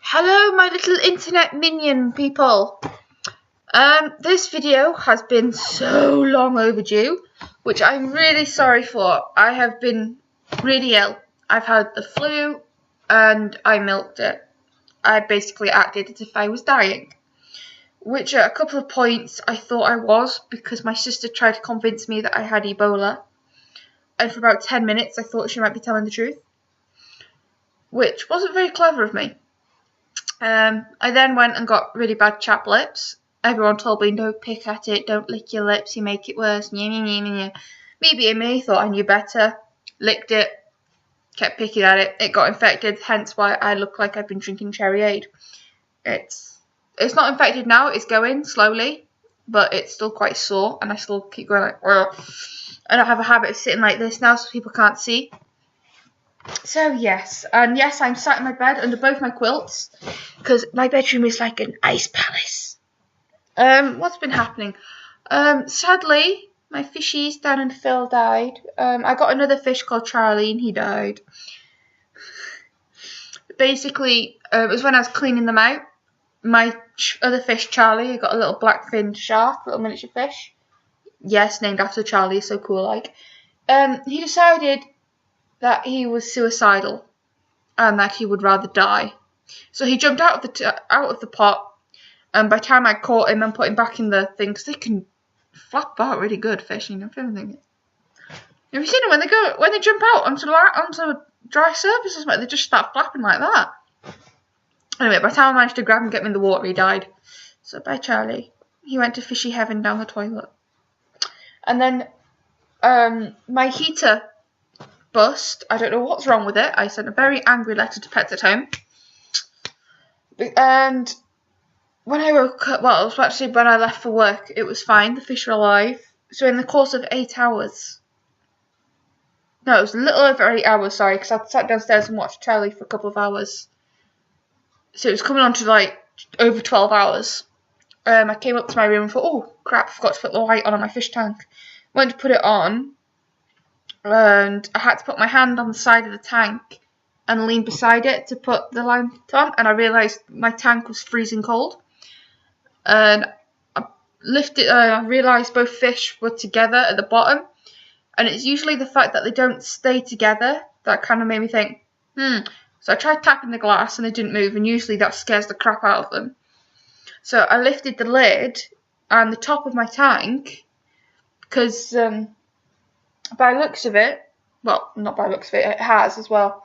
Hello, my little internet minion people. This video has been so long overdue, which I'm really sorry for. I have been really ill. I've had the flu and I milked it. I basically acted as if I was dying, which at a couple of points I thought I was because my sister tried to convince me that I had Ebola. And for about 10 minutes I thought she might be telling the truth, which wasn't very clever of me. I then went and got really bad chapped lips. Everyone told me, don't pick at it, don't lick your lips, you make it worse. Me being me, thought I knew better, licked it, kept picking at it, it got infected, hence why I look like I've been drinking Cherryade. It's not infected now, it's going slowly, but it's still quite sore, and I still keep going like, well, I don't have a habit of sitting like this now so people can't see. So yes, and yes, I'm sat in my bed under both my quilts because my bedroom is like an ice palace. What's been happening? Sadly, my fishies Dan and Phil died. I got another fish called Charlie and he died. Basically, it was when I was cleaning them out. My other fish, Charlie, I got a little black-finned shark, little miniature fish. Yes, named after Charlie, so cool like. He decided that he was suicidal and that he would rather die. So he jumped out of the pot, and by the time I caught him and put him back in the thing, because they can flap about really good, fish, you know, if anything. Have you seen them when they jump out onto dry surfaces, they just start flapping like that. Anyway, by the time I managed to grab him and get him in the water, he died. So bye, Charlie. He went to fishy heaven down the toilet. And then my heater bust. I don't know what's wrong with it. I sent a very angry letter to Pets at Home. And when I woke up, well, it was actually when I left for work, it was fine. The fish were alive. So in the course of 8 hours, no, it was a little over 8 hours, sorry, because I sat downstairs and watched telly for a couple of hours. So it was coming on to like over 12 hours. I came up to my room and thought, oh crap, I forgot to put the light on my fish tank. Went to put it on, and I had to put my hand on the side of the tank and lean beside it to put the light on, and I realised my tank was freezing cold. And I realised both fish were together at the bottom, and it's usually the fact that they don't stay together that kind of made me think, So I tried tapping the glass and they didn't move, and usually that scares the crap out of them. So I lifted the lid and the top of my tank, because by looks of it, well, not by looks of it, it has as well,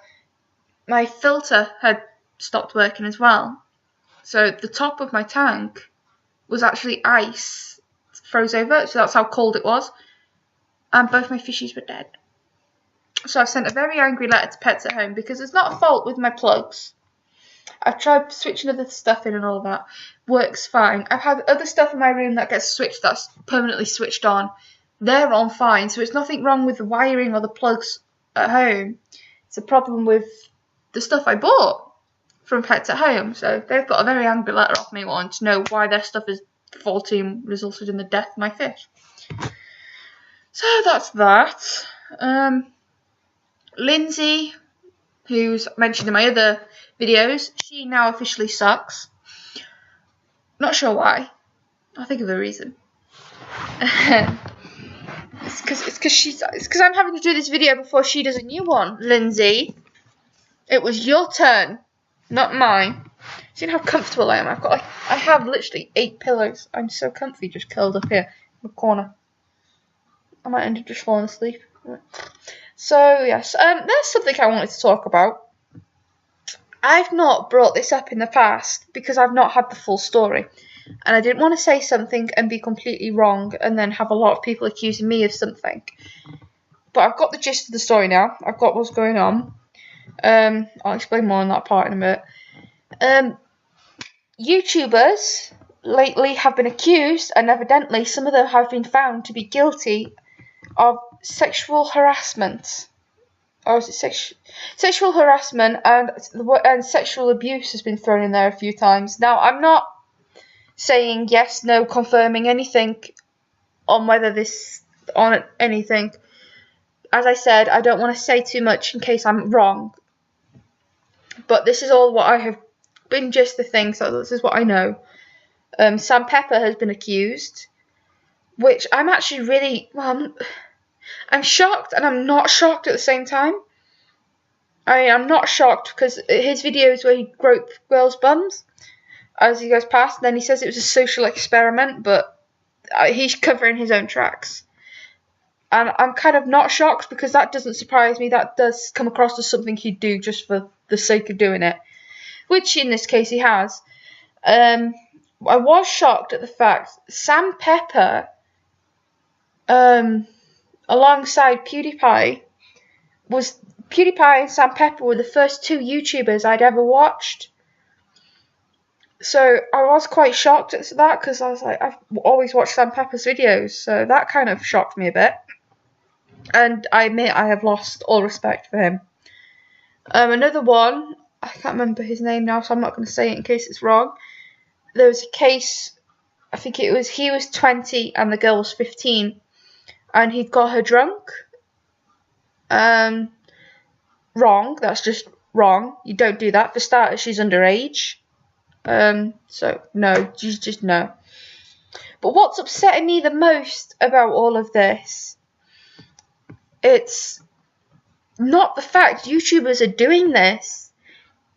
my filter had stopped working as well. So the top of my tank was actually ice, froze over, so that's how cold it was. And both my fishies were dead. So I've sent a very angry letter to Pets at Home because it's not a fault with my plugs. I've tried switching other stuff in and all that. Works fine. I've had other stuff in my room that gets switched, that's permanently switched on. They're on fine, so it's nothing wrong with the wiring or the plugs at home. It's a problem with the stuff I bought from Pets at Home. So they've got a very angry letter off me wanting to know why their stuff is faulty and resulted in the death of my fish. So that's that. Lyndsey, who's mentioned in my other videos, she now officially sucks. Not sure why. I'll think of a reason. It's because I'm having to do this video before she does a new one. Lyndsey, it was your turn, not mine. See how comfortable I am? I have literally 8 pillows. I'm so comfy, just curled up here in the corner. I might end up just falling asleep. So yes, there's something I wanted to talk about. I've not brought this up in the past because I've not had the full story. And I didn't want to say something and be completely wrong and then have a lot of people accusing me of something. But I've got the gist of the story now. I've got what's going on. I'll explain more on that part in a minute. YouTubers lately have been accused, and evidently some of them have been found to be guilty of sexual harassment. Or is it sexual harassment, and sexual abuse has been thrown in there a few times. Now, I'm not saying yes, no, confirming anything on anything. As I said, I don't want to say too much in case I'm wrong. But this is all what I have been just the thing, so this is what I know. Sam Pepper has been accused, which I'm actually really, well, I'm shocked and I'm not shocked at the same time. I mean, I'm not shocked because his videos where he groped girls' bums as he goes past, and then he says it was a social experiment, but he's covering his own tracks. And I'm kind of not shocked because that doesn't surprise me. That does come across as something he'd do just for the sake of doing it, which in this case he has. I was shocked at the fact Sam Pepper, alongside PewDiePie, and Sam Pepper were the first two YouTubers I'd ever watched. So I was quite shocked at that because I was like, I've always watched Sam Pepper's videos, so that kind of shocked me a bit. And I admit I have lost all respect for him. Another one, I can't remember his name now, so I'm not going to say it in case it's wrong. There was a case, I think he was 20 and the girl was 15, and he'd got her drunk. Wrong, that's just wrong. You don't do that. For starters, she's underage. So no, just no. But what's upsetting me the most about all of this, it's not the fact YouTubers are doing this,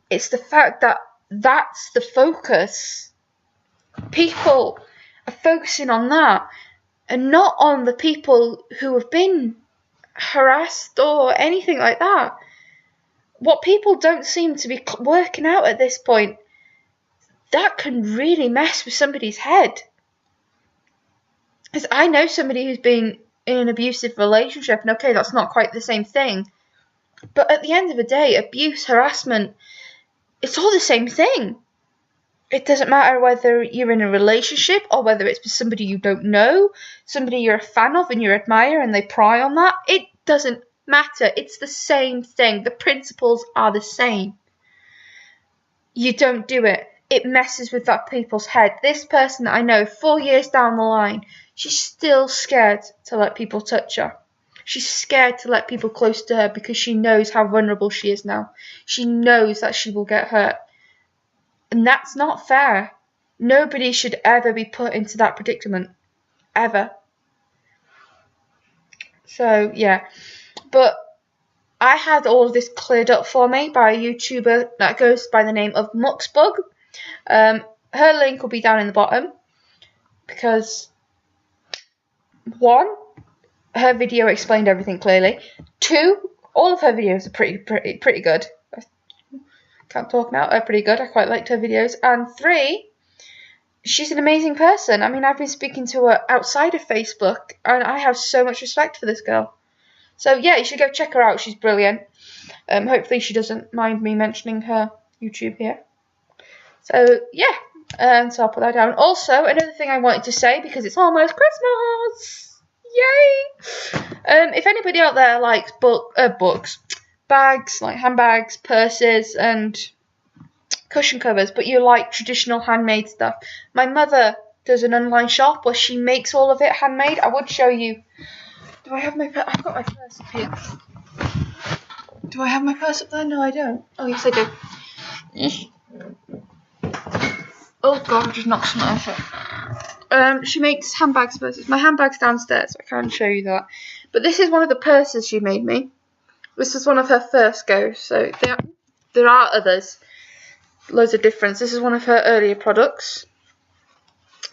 it's the fact that that's the focus. People are focusing on that and not on the people who have been harassed or anything like that. What people don't seem to be working out at this point, that can really mess with somebody's head. Because I know somebody who's been in an abusive relationship, and okay, that's not quite the same thing. But at the end of the day, abuse, harassment, it's all the same thing. It doesn't matter whether you're in a relationship or whether it's with somebody you don't know, somebody you're a fan of and you admire and they pry on that. It doesn't matter. It's the same thing. The principles are the same. You don't do it. It messes with that people's head. This person that I know, 4 years down the line, she's still scared to let people touch her. She's scared to let people close to her because she knows how vulnerable she is now. She knows that she will get hurt. And that's not fair. Nobody should ever be put into that predicament. Ever. So, yeah. But I had all of this cleared up for me by a YouTuber that goes by the name of Muxbug. Her link will be down in the bottom because, one, her video explained everything clearly. Two, all of her videos are pretty good. I can't talk now. They're pretty good. I quite liked her videos. And three, she's an amazing person. I mean, I've been speaking to her outside of Facebook, and I have so much respect for this girl. So yeah, you should go check her out. She's brilliant. Hopefully she doesn't mind me mentioning her YouTube here. So yeah, so I'll put that down. Also, another thing I wanted to say, because it's almost Christmas, yay! If anybody out there likes books, bags, like handbags, purses, and cushion covers, but you like traditional handmade stuff, my mother does an online shop where she makes all of it handmade. I would show you. Do I have my purse? I've got my purse up here. Do I have my purse up there? No, I don't. Oh, yes, I do. Oh, God, I just knocked something off. She makes handbags, purses. My handbag's downstairs, so I can't show you that. But this is one of the purses she made me. This was one of her first goes, so there are others. Loads of difference. This is one of her earlier products.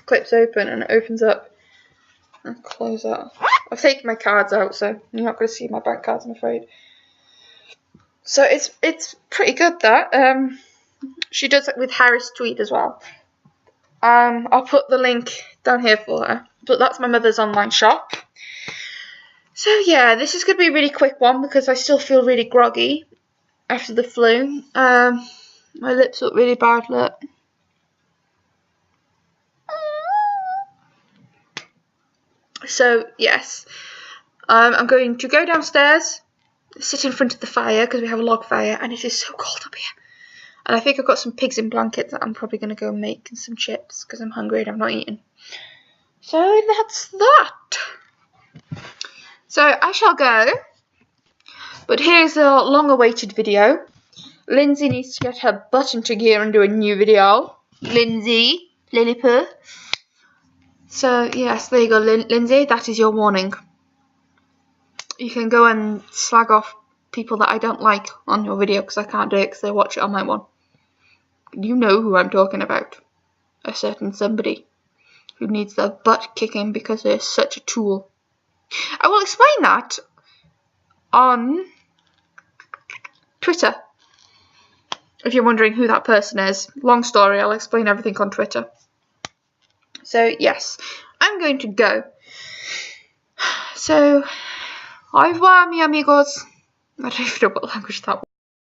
Clips open and it opens up. I'll close that. I've taken my cards out, so you're not going to see my bank cards, I'm afraid. So it's pretty good, that. She does it with Harris Tweed as well. I'll put the link down here for her. But that's my mother's online shop. So yeah, this is going to be a really quick one because I still feel really groggy after the flu. My lips look really bad, look. So yes, I'm going to go downstairs, sit in front of the fire because we have a log fire and it is so cold up here. And I think I've got some pigs in blankets that I'm probably going to go make and some chips because I'm hungry and I've not eaten. So that's that. So I shall go. But here's a long-awaited video. Lyndsey needs to get her butt into gear and do a new video. Lyndsey, Lilliput. So yes, there you go, Lyndsey. That is your warning. You can go and slag off people that I don't like on your video because I can't do it because they watch it on my one. You know who I'm talking about. A certain somebody who needs their butt kicking because they're such a tool. I will explain that on Twitter. If you're wondering who that person is, long story, I'll explain everything on Twitter. So yes, I'm going to go. So, au revoir, mi amigos. I don't even know what language that was.